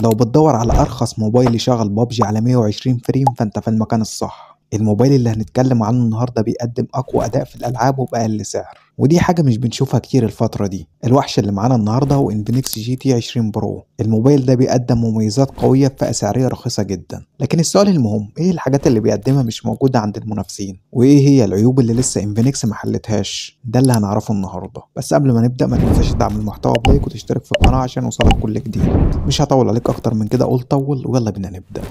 لو بتدور على أرخص موبايل يشغل بابجي على 120 فريم فأنت في المكان الصح. الموبايل اللي هنتكلم عنه النهاردة بيقدم أقوى أداء في الألعاب وبأقل سعر، ودي حاجة مش بنشوفها كتير الفترة دي. الوحش اللي معانا النهاردة هو انفينكس جي تي 20 برو. الموبايل ده بيقدم مميزات قوية بفئة سعرية رخيصة جدا، لكن السؤال المهم ايه الحاجات اللي بيقدمها مش موجودة عند المنافسين، وايه هي العيوب اللي لسه انفينكس محلتهاش؟ ده اللي هنعرفه النهاردة. بس قبل ما نبدأ ما تنساش تدعم المحتوى بلايك وتشترك في القناة عشان يوصلك كل جديد. مش هطول عليك اكتر من كده، قول طول ويلا بينا نبدأ.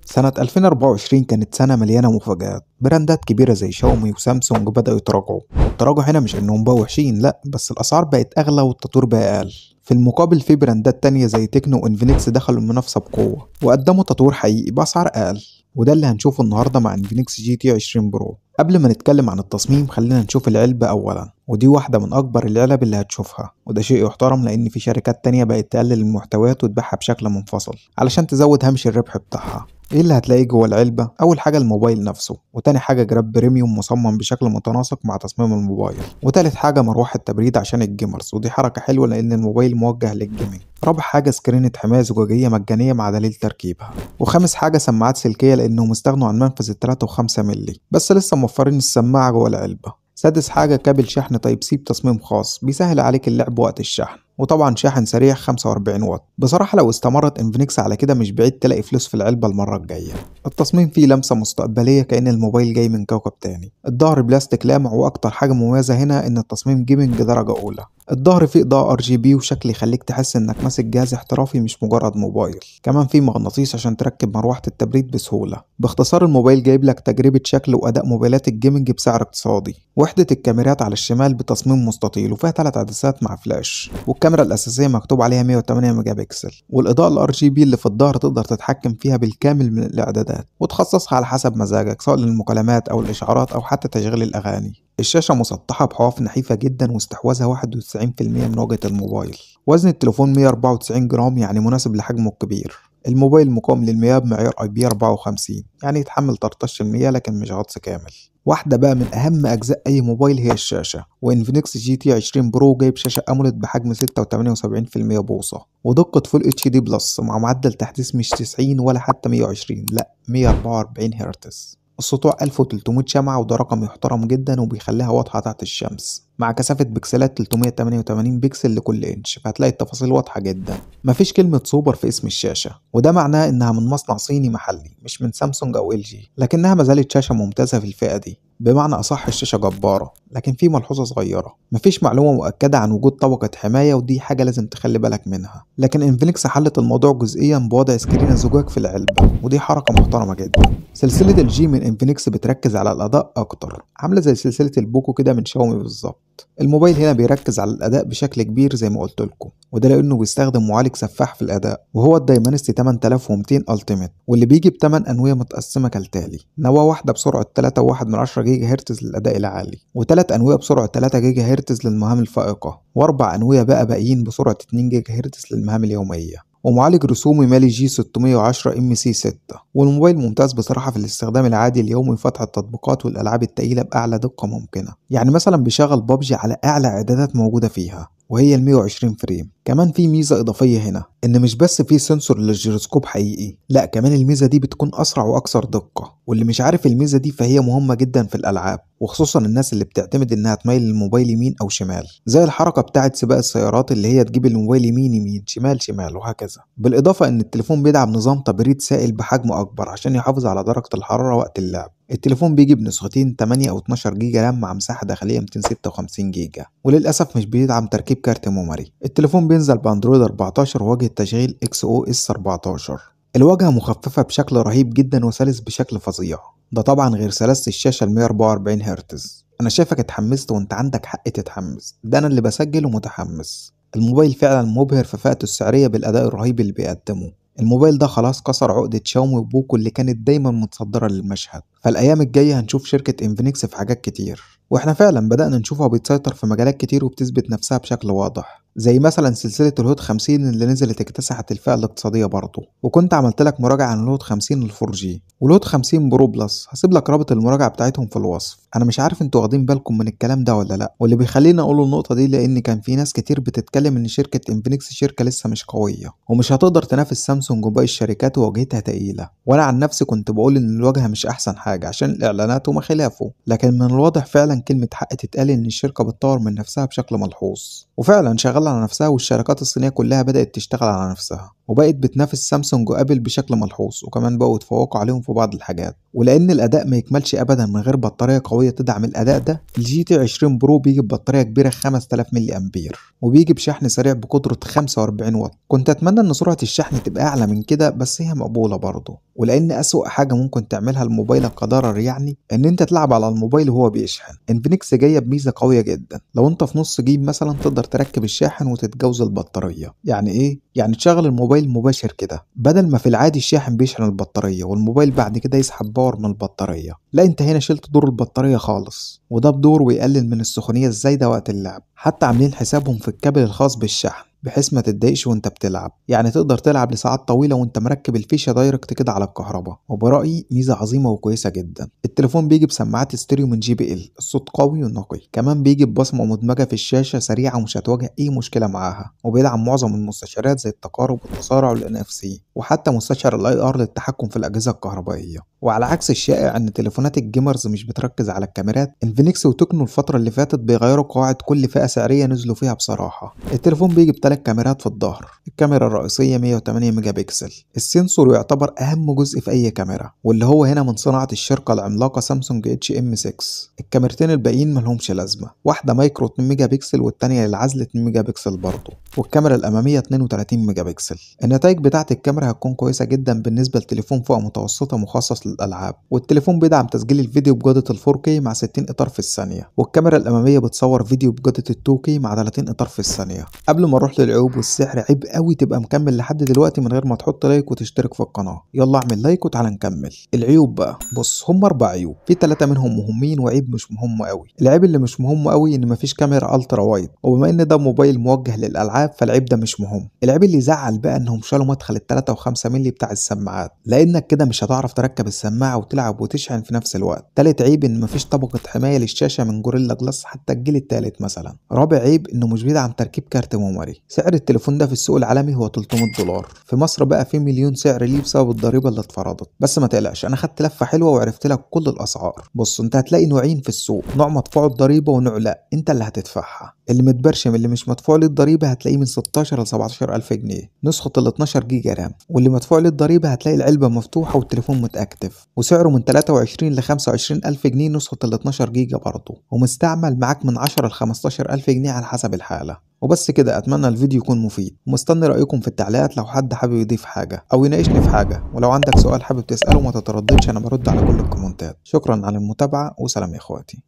سنة 2024 كانت سنة مليانة مفاجآت. براندات كبيرة زي شاومي وسامسونج بدأوا يتراجعوا. التراجع هنا مش انهم بقوا وحشين، لا، بس الاسعار بقت اغلى والتطوير بقى اقل. في المقابل في براندات تانية زي تكنو وانفينكس دخلوا المنافسة بقوة وقدموا تطوير حقيقي بأسعار اقل، وده اللي هنشوفه النهاردة مع انفينكس جي تي 20 برو. قبل ما نتكلم عن التصميم خلينا نشوف العلبة أولا، ودي واحدة من أكبر العلب اللي هتشوفها، وده شيء يحترم لأن في شركات تانية بقت تقلل المحتويات وتبيعها بشكل منفصل علشان تزود هامش الربح بتاعها. ايه اللي هتلاقيه جوه العلبة؟ أول حاجة الموبايل نفسه، وتاني حاجة جراب بريميوم مصمم بشكل متناسق مع تصميم الموبايل، وتالت حاجة مروحة تبريد عشان الجيمرز، ودي حركة حلوة لأن الموبايل موجه للجيمنج. رابع حاجة سكرينة حماية زجاجية مجانية مع دليل تركيبها، وخامس حاجة سماعات سلكية لأنهم استغنوا عن منفذ 3.5 مللي بس لسه موفرين السماعة جوه العلبة. سادس حاجة كابل شحن تايب سي بتصميم خاص بيسهل عليك اللعب وقت الشحن، وطبعا شاحن سريع 45 واط. بصراحة لو استمرت انفينكس على كده مش بعيد تلاقي فلوس في العلبة المرة الجاية. التصميم فيه لمسة مستقبلية كأن الموبايل جاي من كوكب تاني. الظهر بلاستيك لامع، واكتر حاجة مميزة هنا ان التصميم جيمنج درجة اولى. الظهر فيه اضاءة RGB وشكل يخليك تحس انك ماسك جهاز احترافي مش مجرد موبايل. كمان فيه مغناطيس عشان تركب مروحة التبريد بسهولة. باختصار الموبايل جايب لك تجربة شكل واداء موبايلات الجيمنج بسعر اقتصادي. وحدة الكاميرات على الشمال بتصميم مستطيل وفيها 3 عدسات مع فلاش، والكاميرا الأساسية مكتوب عليها 108 ميجا بكسل، والإضاءة RGB اللي في الظهر تقدر تتحكم فيها بالكامل من الإعدادات وتخصصها على حسب مزاجك، سواء للمكالمات أو الإشعارات أو حتى تشغيل الأغاني. الشاشة مسطحة بحواف نحيفة جدا واستحواذها 91% من واجهة الموبايل. وزن التليفون 194 جرام، يعني مناسب لحجمه الكبير. الموبايل مقاوم للمياه بمعيار IP54، يعني يتحمل طرطش المياه لكن مش غطس كامل. واحدة بقى من أهم أجزاء أي موبايل هي الشاشة، وإنفينكس جي تي 20 برو جايب شاشة أموليد بحجم 6.78% بوصة ودقة فول اتش دي بلس مع معدل تحديث مش 90 ولا حتى 120، لا 144 هرتز. السطوع 1300 شمعة، وده رقم يحترم جدا وبيخليها واضحة تحت الشمس، مع كثافة بكسلات 388 بكسل لكل انش، فهتلاقي التفاصيل واضحة جدا. مفيش كلمة سوبر في اسم الشاشة، وده معناه انها من مصنع صيني محلي مش من سامسونج او LG، لكنها مازالت شاشة ممتازة في الفئة دي. بمعنى أصح الشاشة جبارة، لكن في ملحوظة صغيرة، مفيش معلومة مؤكدة عن وجود طبقة حماية، ودي حاجة لازم تخلي بالك منها. لكن انفينكس حلت الموضوع جزئيا بوضع سكرين الزجاج في العلبة، ودي حركة محترمة جدا. سلسلة الجي من انفينكس بتركز على الأداء أكتر، عاملة زي سلسلة البوكو كده من شاومي بالظبط. الموبايل هنا بيركز على الأداء بشكل كبير زي ما قلت لكم، وده لأنه بيستخدم معالج سفاح في الأداء، وهو الدايمنستي 8200 ألتيميت، واللي بيجي ب8 أنوية متقسمة كالتالي: نواة واحدة بسرعة 3.1 جيجا هرتز للأداء العالي، و3 أنوية بسرعة 3 جيجا هرتز للمهام الفائقة، و4 أنوية بقى باقيين بسرعة 2 جيجا هرتز للمهام اليومية، ومعالج رسومي مالي جي 610 MC6. والموبايل ممتاز بصراحة في الاستخدام العادي اليومي، فتح التطبيقات والألعاب التقيلة بأعلى دقة ممكنة، يعني مثلا بيشغل بابجي على أعلى إعدادات موجودة فيها وهي ال 120 فريم. كمان في ميزة إضافية هنا، إن مش بس في سنسور للجيروسكوب حقيقي، لا كمان الميزة دي بتكون أسرع وأكثر دقة، واللي مش عارف الميزة دي فهي مهمة جدا في الألعاب، وخصوصا الناس اللي بتعتمد إنها تميل الموبايل يمين أو شمال، زي الحركة بتاعة سباق السيارات اللي هي تجيب الموبايل يمين يمين شمال شمال وهكذا. بالإضافة إن التليفون بيدعم نظام تبريد سائل بحجم أكبر عشان يحافظ على درجة الحرارة وقت اللعب. التليفون بيجي بنسختين 8 أو 12 جيجا رام مع مساحة داخلية 256 جيجا، وللأسف مش بيدعم تركيب كارت ميموري. التليفون بينزل بأندرويد 14 وواجهة تشغيل XOS 14. الواجهة مخففة بشكل رهيب جدا وسلس بشكل فظيع، ده طبعا غير سلاسة الشاشة ال 144 هرتز. أنا شايفك اتحمست وأنت عندك حق تتحمس، ده أنا اللي بسجل ومتحمس. الموبايل فعلا مبهر في فئته السعرية بالأداء الرهيب اللي بيقدمه. الموبايل ده خلاص كسر عقدة شاومي وبوكو اللي كانت دايما متصدرة للمشهد، فالأيام الجاية هنشوف شركة انفينكس في حاجات كتير، واحنا فعلا بدأنا نشوفها بتسيطر في مجالات كتير وبتثبت نفسها بشكل واضح، زي مثلا سلسلة الهوت 50 اللي نزلت اكتسحت الفئة الاقتصادية برضه. وكنت عملت لك مراجعة عن الهوت 50 للفور جي والهوت 50 برو بلس، هسيب لك رابط المراجعة بتاعتهم في الوصف. انا مش عارف انتوا واخدين بالكم من الكلام ده ولا لا، واللي بيخليني اقول النقطه دي لان كان في ناس كتير بتتكلم ان شركه انفينكس شركه لسه مش قويه ومش هتقدر تنافس سامسونج وباقي الشركات وواجهتها تقيله. وانا عن نفسي كنت بقول ان الواجهه مش احسن حاجه عشان الاعلانات وما خلافه، لكن من الواضح فعلا كلمه حق تتقال ان الشركه بتطور من نفسها بشكل ملحوظ وفعلا شغاله على نفسها، والشركات الصينيه كلها بدات تشتغل على نفسها وبقت بتنافس سامسونج وابل بشكل ملحوظ، وكمان بقوا يتفوقوا عليهم في بعض الحاجات. ولان الاداء ما يكملش ابدا من غير بطاريه قويه تدعم الاداء ده، الجي تي 20 برو بيجي ببطاريه كبيره 5000 ملي امبير وبيجي بشحن سريع بقدره 45 واط. كنت اتمنى ان سرعه الشحن تبقى اعلى من كده بس هي مقبوله برضه، ولان اسوأ حاجه ممكن تعملها لموبايلك كضرر يعني ان انت تلعب على الموبايل وهو بيشحن. انفينكس جايه بميزه قويه جدا، لو انت في نص جيب مثلا تقدر تركب الشاحن وتتجوز البطاريه. يعني ايه؟ يعني تشغل الموبايل مباشر كده، بدل ما في العادي الشاحن بيشحن البطاريه والموبايل بعد كده يسحب باور من البطاريه، لا انت هنا شلت دور البطاريه خالص، وده بدور ويقلل من السخونيه الزايده وقت اللعب. حتى عاملين حسابهم في الكابل الخاص بالشحن بحيث ما تتضايقش وانت بتلعب، يعني تقدر تلعب لساعات طويله وانت مركب الفيشه دايركت كده على الكهرباء. وبرايي ميزه عظيمه وكويسه جدا. التليفون بيجي بسماعات ستيريو من JBL، الصوت قوي ونقي، كمان بيجي ببصمه مدمجه في الشاشه سريعه ومش هتواجه اي مشكله معاها، وبيدعم معظم المستشعرات زي التقارب والتسارع والNFC، وحتى مستشعر الIR للتحكم في الاجهزه الكهربائيه. وعلى عكس الشائع ان تليفونات الجيمرز مش بتركز على الكاميرات، انفينكس وتكنو الفتره اللي فاتت بيغيروا قواعد كل فئه سعريه نزلوا فيها بصراحه. التليفون بيجي بثلاث كاميرات في الظهر، الكاميرا الرئيسيه 108 ميجا بكسل، السنسور يعتبر اهم جزء في اي كاميرا واللي هو هنا من صناعه الشركه العملاقه سامسونج HM6. الكاميرتين الباقيين ملهمش لازمه، واحده مايكرو 2 ميجا بكسل والتانيه للعزل 2 ميجا بكسل برضه، والكاميرا الاماميه 32 ميجا بكسل. النتائج بتاعه الكاميرا هتكون كويسه جدا بالنسبه لتليفون فئه متوسطه مخصص للالعاب، والتليفون بيدعم تسجيل الفيديو بجوده ال 4K مع 60 اطار في الثانيه، والكاميرا الاماميه بتصور فيديو بجوده ال 2K مع 30 اطار في الثانيه. قبل ما اروح للعيوب والسعر، عيب قوي تبقى مكمل لحد دلوقتي من غير ما تحط لايك وتشترك في القناه. يلا اعمل لايك وتعالى نكمل. العيوب بقى، بص هم 4 عيوب، في 3 منهم مهمين وعيب مش مهم قوي. العيب اللي مش مهم قوي ان مفيش كاميرا الترا وايد، وبما ان ده موبايل موجه للالعاب فالعيب ده مش مهم. العيب اللي يزعل بقى انهم شالوا مدخل ال 3 و5 مللي بتاع السماعات، لانك كده مش هتعرف تركب السماعه وتلعب وتشحن في نفس الوقت. تالت عيب ان مفيش طبقه حمايه للشاشه من جوريلا جلاس حتى الجيل التالت مثلا. رابع عيب انه مش بيدعم تركيب كارت ميموري. سعر التليفون ده في السوق العالمي هو $300، في مصر بقى في مليون سعر ليه بسبب الضريبه اللي اتفرضت. بس ما تقلقش، انا خدت لفه حلوه وعرفت لك كل الاسعار. بص انت هتلاقي نوعين في السوق، نوع مدفوع الضريبه ونوع لا انت اللي هتدفعها. اللي متبرشم اللي مش مدفوع له الضريبه هتلاقيه من 16 ل 17 الف جنيه نسخه ال 12 جيجا رام، واللي مدفوع له الضريبه هتلاقي العلبه مفتوحه والتليفون متاكتف وسعره من 23 ل 25 الف جنيه نسخه ال 12 جيجا برضه، ومستعمل معاك من 10 ل 15 الف جنيه على حسب الحاله. وبس كده، اتمنى الفيديو يكون مفيد ومستني رايكم في التعليقات لو حد حابب يضيف حاجه او يناقشني في حاجه، ولو عندك سؤال حابب تساله ما تترددش، انا برد على كل الكومنتات. شكرا على المتابعه وسلام يا اخواتي.